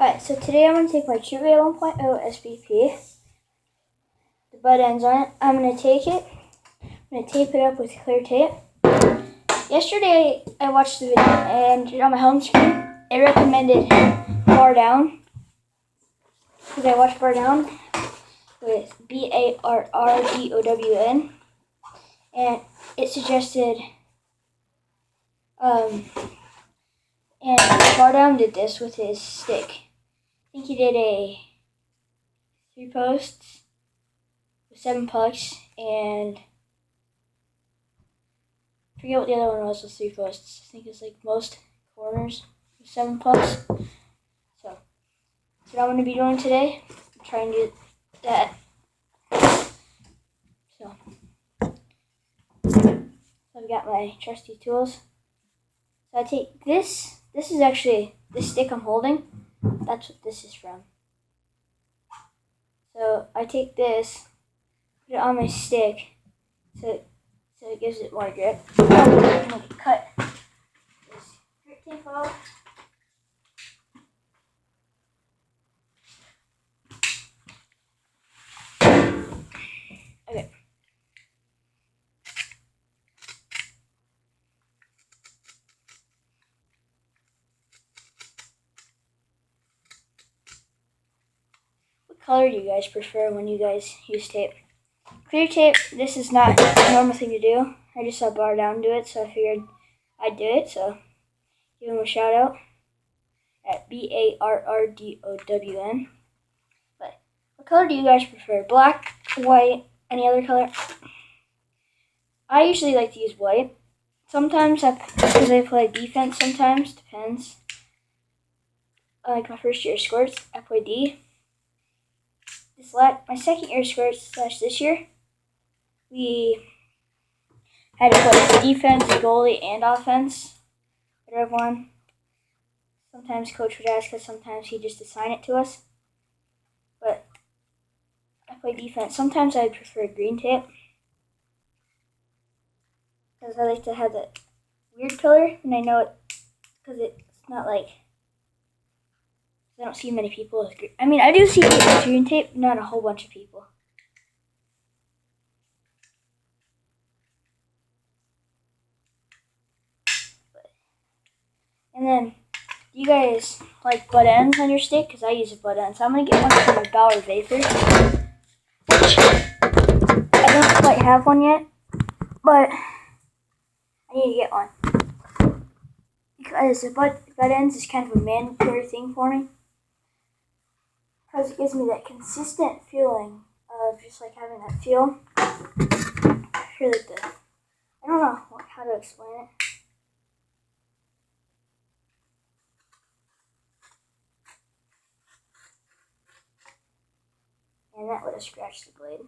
Alright, so today I'm going to take my True 1.0 SBP, the butt ends on it. I'm going to take it, I'm going to tape it up with clear tape. Yesterday I watched the video and on my home screen it recommended bar down, because I watched bar down with BARRDOWN, and it suggested, and bar down did this with his stick. I think he did a 3 posts with 7 pucks, and I forget what the other one was with 3 posts. I think it's like most corners with 7 pucks. So that's what I'm going to be doing today. I'm trying to do that. So I've got my trusty tools. So I take this. This is actually the stick I'm holding. That's what this is from. So I take this, put it on my stick, so it gives it more grip. I'm going to cut this grip tape off. Okay. What color do you guys prefer when you guys use tape? Clear tape, this is not a normal thing to do. I just saw Bar Down do it, so I figured I'd do it. So give him a shout out at BARRDOWN. But what color do you guys prefer? Black, white, any other color? I usually like to use white. Sometimes because I play defense sometimes, depends. Like my first year Squirts, I play D. My second year Squirts / this year, we had to play defense, goalie, and offense. Whatever one. Sometimes coach would ask us, sometimes he'd just assign it to us. But I play defense. Sometimes I'd prefer green tape, because I like to have that weird color, and I know it because it's not like, I don't see many people with green. I mean, I do see people with green tape, not a whole bunch of people. And then, do you guys like butt ends on your stick? Because I use a butt end. So I'm going to get one from a Dollar Vapor, which I don't quite have one yet, but I need to get one. Because the butt ends is kind of a mandatory thing for me. Because it gives me that consistent feeling of just like having that feel. I feel like I don't know how to explain it. And that would have scratched the blade.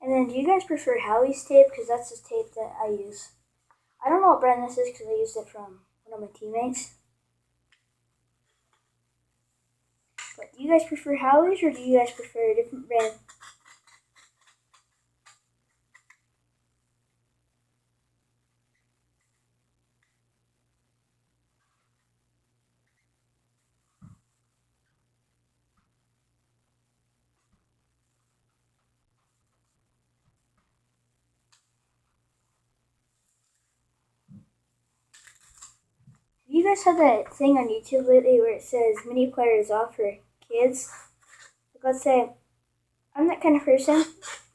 And then, do you guys prefer Howie's tape? Because that's the tape that I use. I don't know what brand this is because I used it from one of my teammates. But do you guys prefer Howie's, or do you guys prefer a different brand? Have you guys had that thing on YouTube lately where it says mini players off for kids? Like, let's say I'm that kind of person,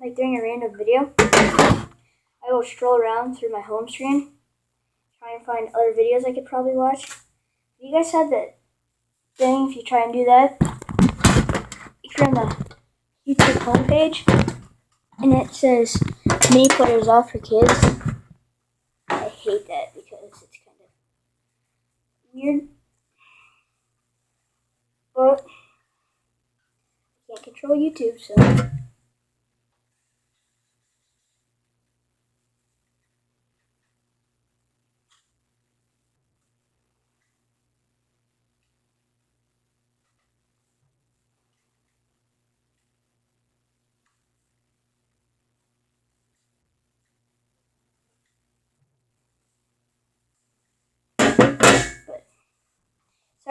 like during a random video, I will stroll around through my home screen, try and find other videos I could probably watch. Have you guys had that thing, if you try and do that, if you're on the YouTube homepage, and it says mini players off for kids? I hate that because it's kind of weird, but I can't control YouTube, so.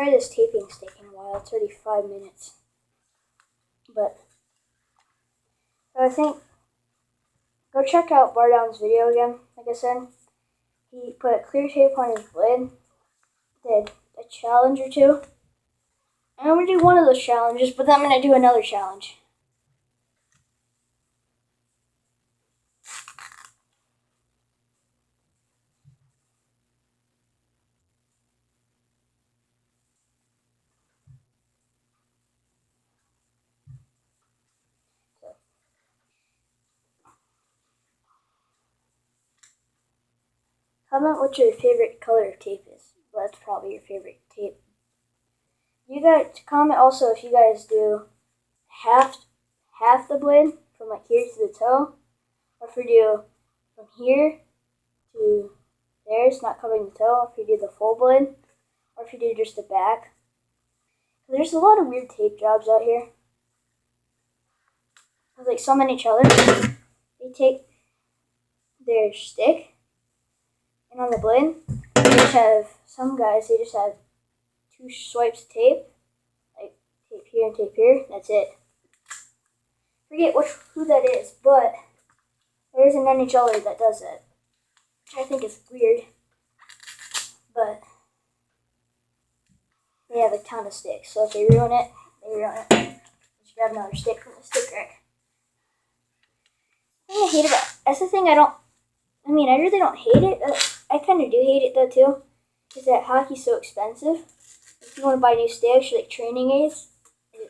try this taping stick in a while. It's already 5 minutes. But I think go check out Bardown's video again. Like I said, he put clear tape on his blade, did a challenge or two. And I'm going to do one of those challenges, but then I'm going to do another challenge. Comment what your favorite color of tape is. Well, that's probably your favorite tape. You guys comment also if you guys do half the blade from like here to the toe, or if you do from here to there, it's not covering the toe. If you do the full blade, or if you do just the back. There's a lot of weird tape jobs out here. Like some NHLers, they take their stick. And on the blade, they just have, some guys, they just have 2 swipes of tape. Like tape here and tape here. That's it. Forget who that is, but there is an NHLer that does that. Which I think is weird. But they have a ton of sticks. So if they ruin it, they ruin it. Just grab another stick from the stick rack. The thing I hate about, that's the thing I really don't hate it. I kind of do hate it though too, is that hockey's so expensive. If you want to buy new sticks or like training aids,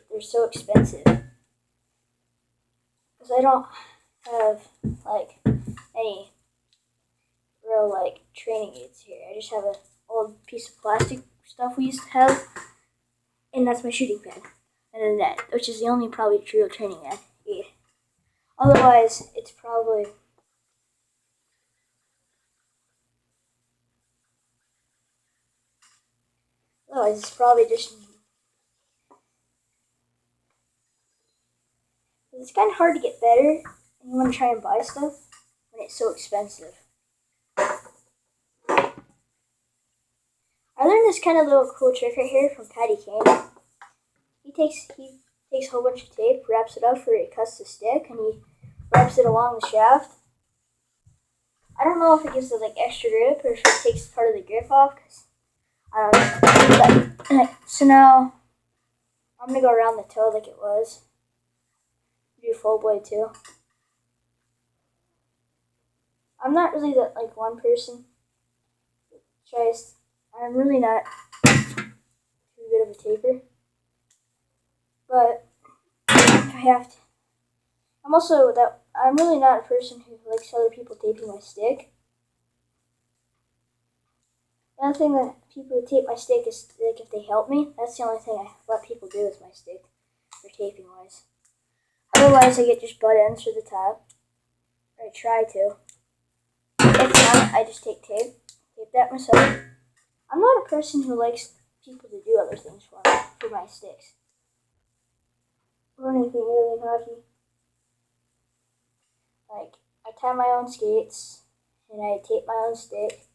they're so expensive. Because I don't have like any real like training aids here. I just have an old piece of plastic stuff we used to have, and that's my shooting pen and a net, which is the only probably true training aid. Otherwise, it's probably just. It's kind of hard to get better, and you want to try and buy stuff when it's so expensive. I learned this kind of little cool trick right here from Patty Kane. He takes a whole bunch of tape, wraps it up where it cuts the stick, and he wraps it along the shaft. I don't know if it gives it like extra grip or if it takes part of the grip off. Cause I don't know. So now I'm gonna go around the toe like it was. Do full blade too. I'm not really that like one person. I'm really not too good of a taper. But if I have to, I'm really not a person who likes other people taping my stick. The other thing that people who tape my stick is like if they help me, that's the only thing I let people do with my stick for taping wise. Otherwise, I get just butt ends for the top. Or I try to. If not, I just take tape that myself. I'm not a person who likes people to do other things for me, for my sticks. Or anything really in hockey. Like, I tie my own skates, and I tape my own stick.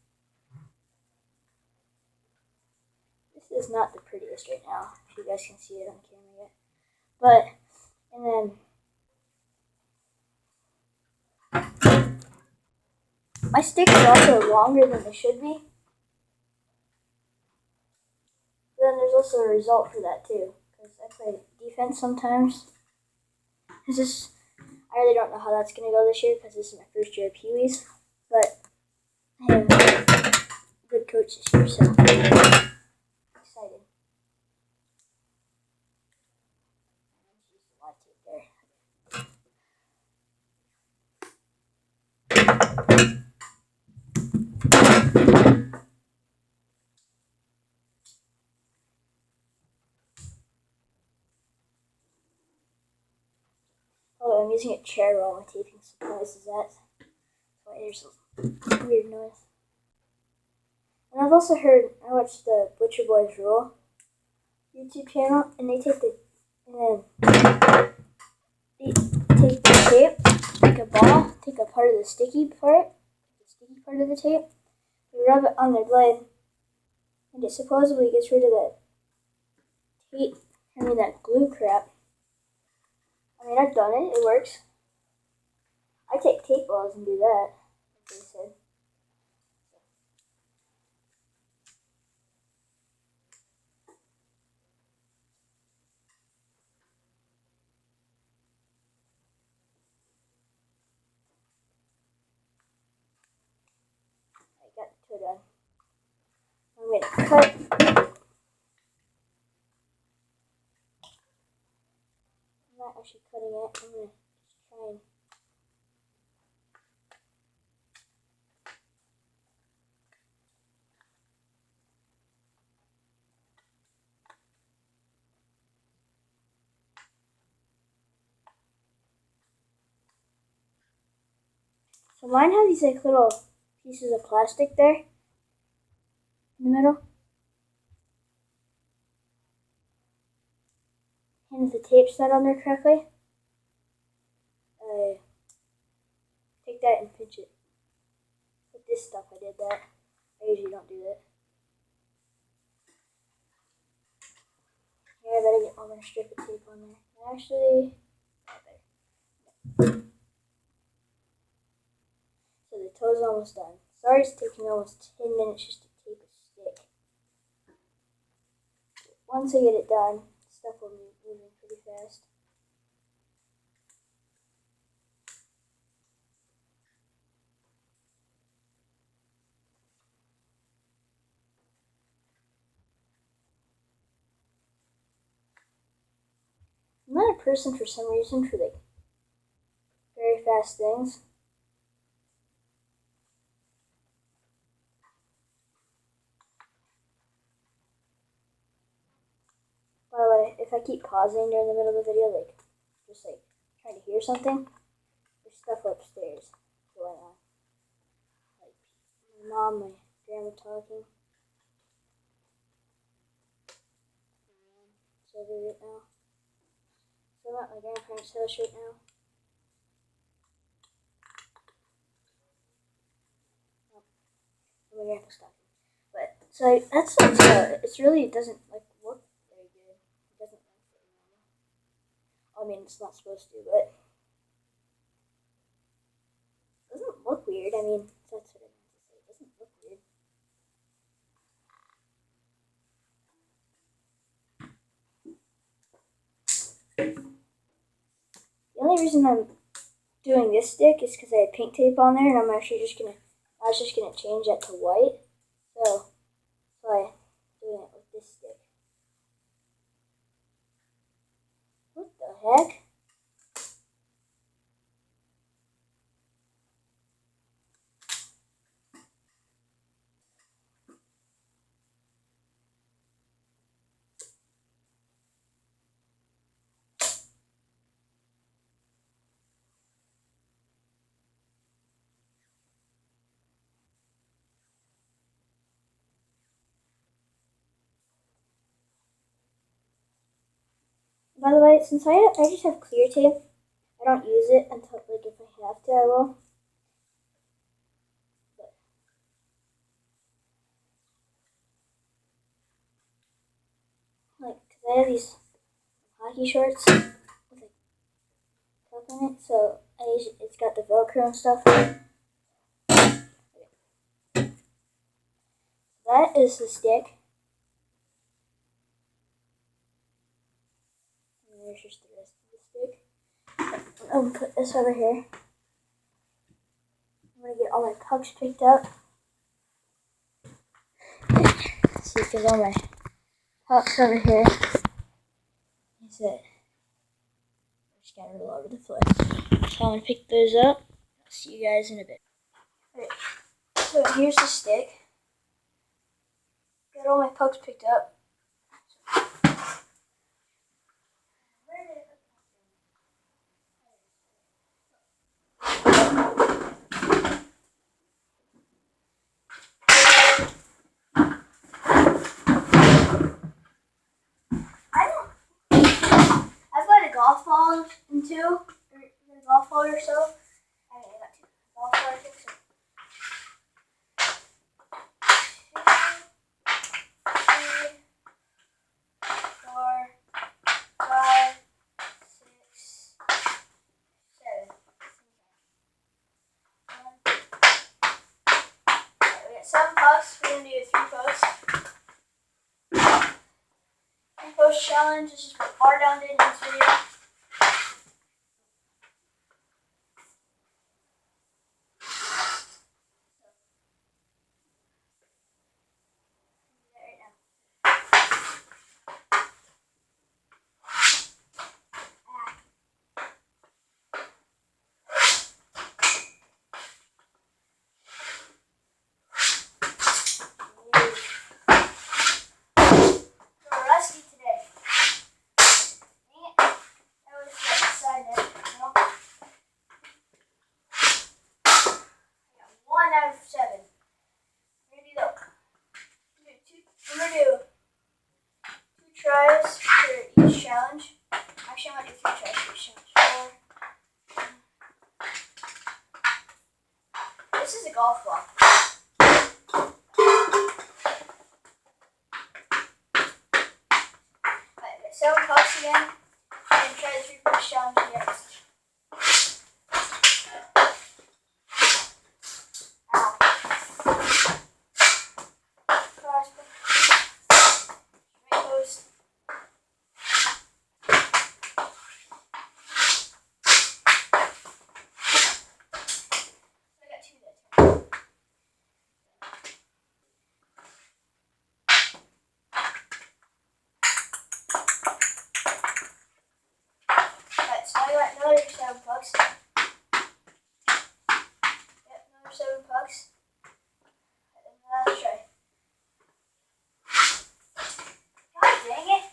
This is not the prettiest right now, if you guys can see it on camera yet. But, and then my sticks are also longer than they should be. But then there's also a result for that too, because I play defense sometimes. I really don't know how that's going to go this year because this is my first year of Pee-wees. But I have a good coach this year, so I'm excited. A lot of tape there. Oh, I'm using a chair while my taping supplies is that. That's why there's a weird noise. And I've also I watched the Butcher Boys Rule YouTube channel, and they take the tape, like a ball, take a part of the sticky part of the tape, they rub it on their blade, and it supposedly gets rid of that hate having that glue crap. I mean, I've done it. It works. I take tape balls and do that, like they said. I got the toe done. I'm going to cut. I'm not actually cutting it. I'm going to just try and... So mine have these like little pieces of plastic there in the middle. And if the tape's not on there correctly, take that and pinch it. With this stuff I did that. I usually don't do that. Yeah, I better get all my strip of tape on there. Actually, I better. So the toe's almost done. Sorry it's taking almost 10 minutes just to tape a stick. Once I get it done, stuff will be moving pretty fast. I'm not a person for some reason for like very fast things. By the way, if I keep pausing during the middle of the video, like just like trying to hear something, there's stuff upstairs going on. Like my mom, my grandma talking. It's over right now. So I'm at my grandparents' house right now. My grandpa's talking. But so that's it's really it doesn't like look very good. It doesn't look very normal. I mean it's not supposed to, but it doesn't look weird. I mean that's what I meant to say. It doesn't look weird. The only reason I'm doing this stick is because I had pink tape on there, and I was just gonna change that to white. So I'm doing it with this stick. What the heck? By the way, since I just have clear tape, I don't use it until like if I have to, I will. But, like, cause I have these hockey shorts with like cup in it, so it's got the Velcro and stuff. Okay. That is the stick. And there's just the rest of the stick. I'm gonna put this over here. I'm gonna get all my pucks picked up. See, because all my pucks over here. Is it? They're scattered all over the floor. So I'm gonna pick those up. I'll see you guys in a bit. Alright, so here's the stick. Got all my pucks picked up. I've got a golf ball and two, or a golf ball or so. I got two golf balls. Two, three, 4, 3-post challenge. This is what bar down did in this video. Rusty today. Dang it. That was the side net. No. I got 1 out of 7. Maybe look. I'm gonna do 2 tries for each challenge. Actually, I'm gonna do 3 tries for each challenge. 4. This is a golf ball. Alright, 7 pucks again. And try the 3-post challenge again. Ow. Cross right post. I got 2 that time. Alright, so I got another 7 pucks. Yep, another 7 pucks. And another try. God dang it.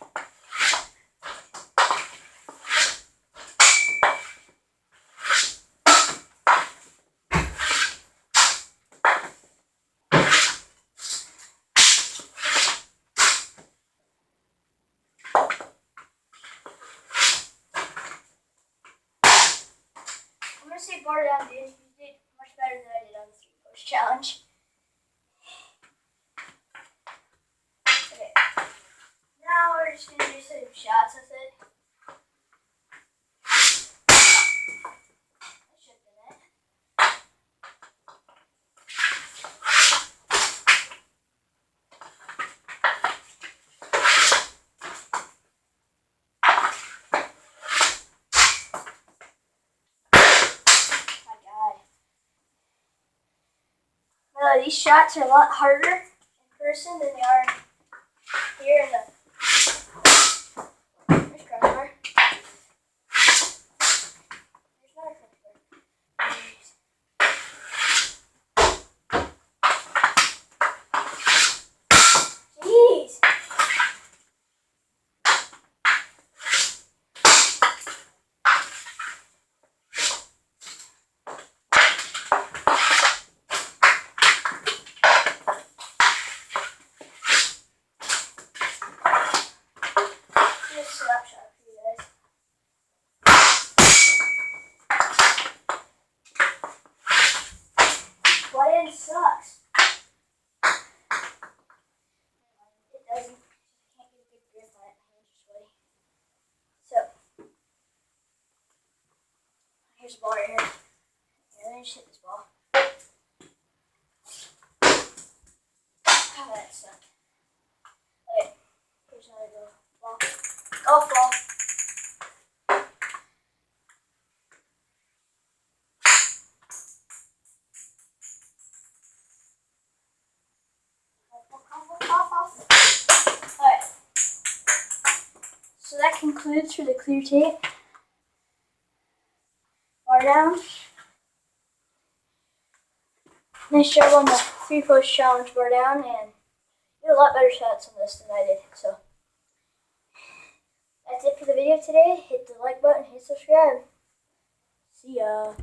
I'm gonna say bar down, dude. You did much better than I did on the 3-post challenge. Okay. Now we're just gonna do some shots with it. That should have been it. These shots are a lot harder in person than they are here in the. There's crossbar. There's another crossbar. Jeez. Slap shot for you guys. What end sucks? It doesn't. I can't get a good grip on it. My hands are sweaty. So, here's a ball right here. And then just hit this ball. Oh, that sucked. Okay, here's another ball. Golf ball. Alright. So that concludes for the clear tape. Bar down. Nice job on the 3-post challenge bar down, and you did a lot better shots on this than I did. So that's it for the video today. Hit the like button, hit subscribe. See ya.